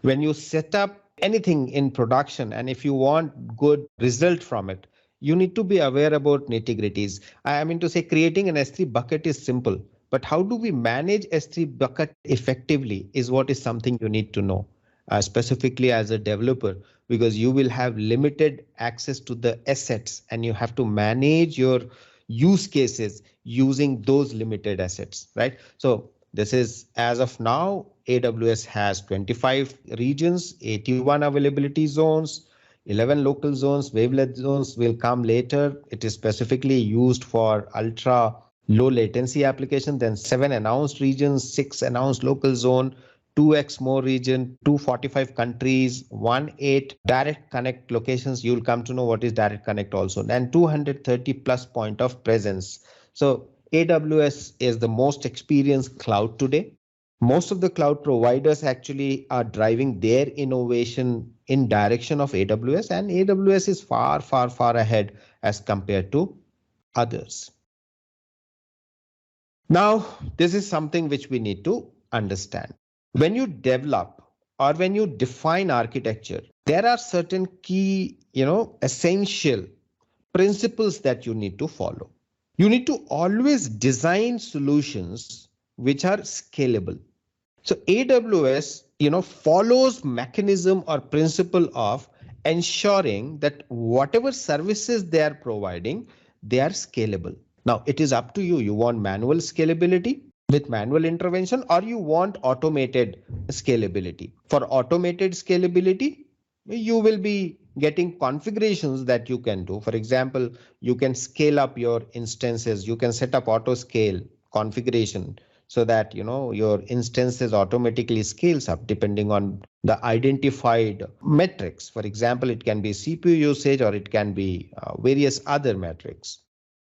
When you set up anything in production and if you want good result from it, you need to be aware about nitty-gritties. I mean to say creating an S3 bucket is simple, but how do we manage S3 bucket effectively is what is something you need to know, specifically as a developer, because you will have limited access to the assets and you have to manage your use cases using those limited assets, right? So this is as of now, AWS has 25 regions, 81 availability zones, 11 local zones, wavelet zones will come later. It is specifically used for ultra low latency application, then 7 announced regions, 6 announced local zone, 2x more region, 245 countries, 18 direct connect locations. You'll come to know what is direct connect also, and 230 plus point of presence. So AWS is the most experienced cloud today. Most of the cloud providers actually are driving their innovation in direction of AWS, and AWS is far, far, far ahead as compared to others. Now, this is something which we need to understand. When you develop or when you define architecture, there are certain key, essential principles that you need to follow. You need to always design solutions which are scalable. So AWS, follows mechanism or principle of ensuring that whatever services they are providing, they are scalable. Now it is up to you. You want manual scalability with manual intervention, or you want automated scalability. For automated scalability, you will be getting configurations that you can do. For example, you can scale up your instances. You can set up auto scale configuration so that your instances automatically scales up depending on the identified metrics. For example, it can be CPU usage or it can be various other metrics.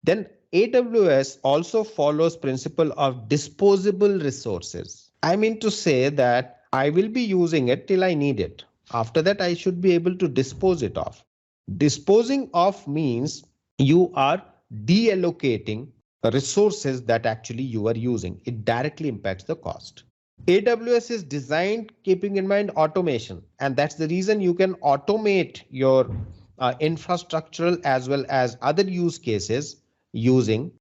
Then AWS also follows principle of disposable resources. I mean to say that I will be using it till I need it. After that, I should be able to dispose it off. Disposing off means you are deallocating resources that actually you are using. It directly impacts the cost. AWS is designed keeping in mind automation, and that's the reason you can automate your infrastructural as well as other use cases using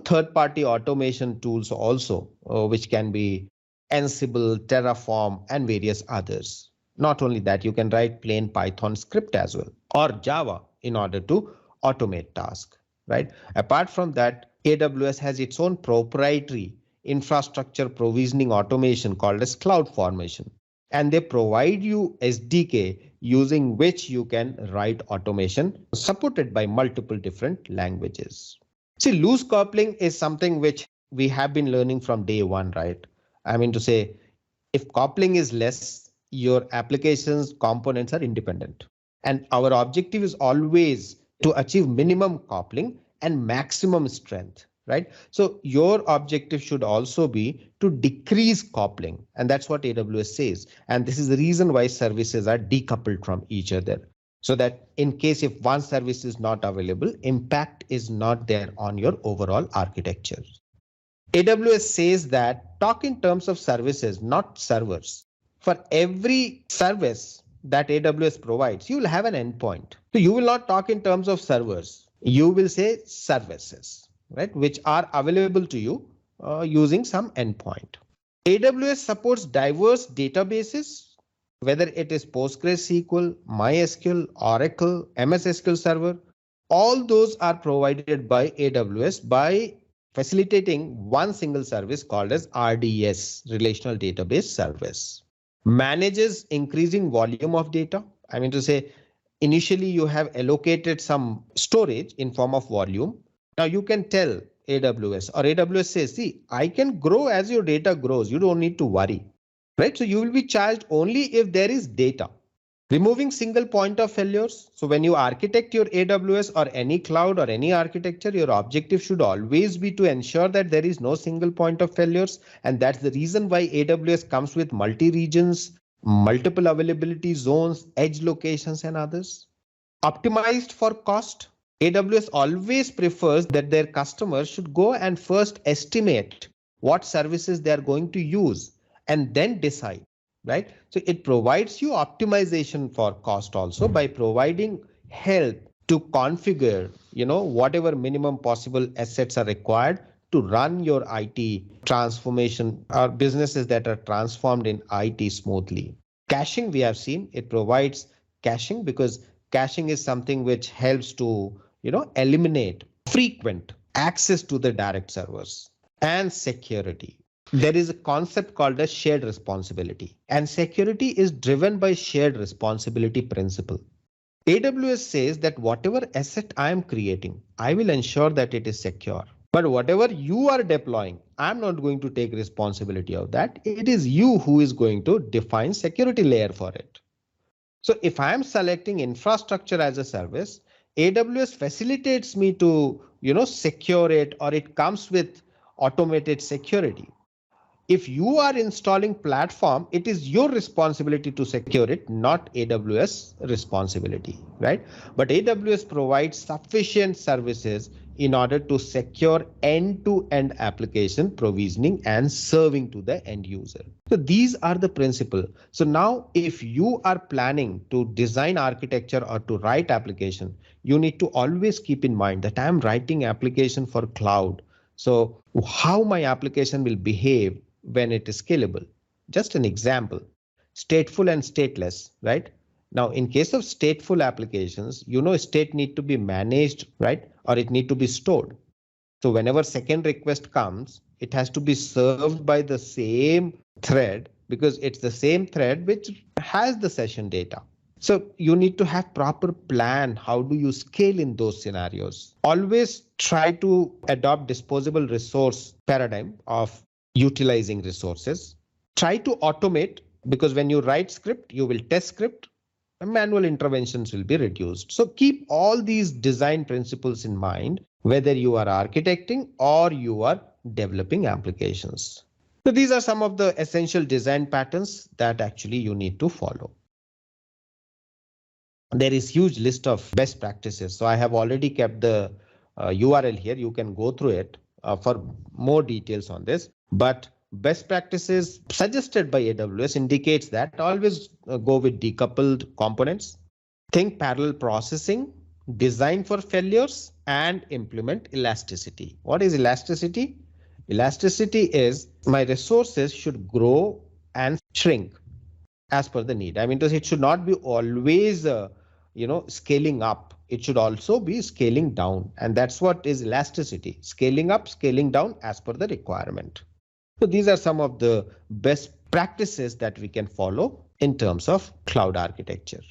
third-party automation tools also, which can be Ansible, Terraform, and various others. Not only that, you can write plain Python script as well or Java in order to automate tasks, right? Apart from that, AWS has its own proprietary infrastructure provisioning automation called as CloudFormation, and they provide you SDK using which you can write automation supported by multiple different languages. See, loose coupling is something which we have been learning from day one, right? I mean to say, if coupling is less, your applications components are independent. And our objective is always to achieve minimum coupling and maximum strength, right? So your objective should also be to decrease coupling. And that's what AWS says. And this is the reason why services are decoupled from each other. So that in case if one service is not available, impact is not there on your overall architecture. AWS says that talk in terms of services, not servers. For every service that AWS provides, you will have an endpoint. So you will not talk in terms of servers. You will say services, right, which are available to you using some endpoint. AWS supports diverse databases, whether it is PostgreSQL, MySQL, Oracle, MS SQL Server. All those are provided by AWS by facilitating one single service called as RDS, Relational Database Service. Manages increasing volume of data. I mean to say, initially you have allocated some storage in form of volume. Now you can tell AWS, or AWS says, see, I can grow as your data grows. You don't need to worry, right? So you will be charged only if there is data. Removing single point of failures. So when you architect your AWS or any cloud or any architecture, your objective should always be to ensure that there is no single point of failures. And that's the reason why AWS comes with multi-regions, multiple availability zones, edge locations, and others. Optimized for cost. AWS always prefers that their customers should go and first estimate what services they are going to use and then decide. right? So it provides you optimization for cost also by providing help to configure, whatever minimum possible assets are required to run your IT transformation or businesses that are transformed in IT smoothly. Caching, we have seen, it provides caching because caching is something which helps to, eliminate frequent access to the direct servers. And security. There is a concept called as shared responsibility, and security is driven by shared responsibility principle. AWS says that whatever asset I am creating, I will ensure that it is secure. But whatever you are deploying, I'm not going to take responsibility of that. It is you who is going to define security layer for it. So if I am selecting infrastructure as a service, AWS facilitates me to, secure it, or it comes with automated security. If you are installing platform, it is your responsibility to secure it, not AWS responsibility, right? But AWS provides sufficient services in order to secure end-to-end application provisioning and serving to the end user. So these are the principles. So now if you are planning to design architecture or to write application, you need to always keep in mind that I'm writing application for cloud. So how my application will behave when it is scalable. Just an example, stateful and stateless, right? Now, in case of stateful applications, state need to be managed, right? Or it need to be stored. So whenever second request comes, it has to be served by the same thread because it's the same thread which has the session data. So you need to have proper plan. How do you scale in those scenarios? Always try to adopt disposable resource paradigm of utilizing resources. Try to automate because when you write script, you will test script and manual interventions will be reduced. So keep all these design principles in mind, whether you are architecting or you are developing applications. So these are some of the essential design patterns that actually you need to follow. There is huge list of best practices. So I have already kept the URL here. You can go through it for more details on this. But best practices suggested by AWS indicates that always go with decoupled components, think parallel processing, design for failures, and implement elasticity. What is elasticity? Elasticity is my resources should grow and shrink as per the need. I mean, it should not be always, scaling up. It should also be scaling down. And that's what is elasticity, scaling up, scaling down as per the requirement. So these are some of the best practices that we can follow in terms of cloud architecture.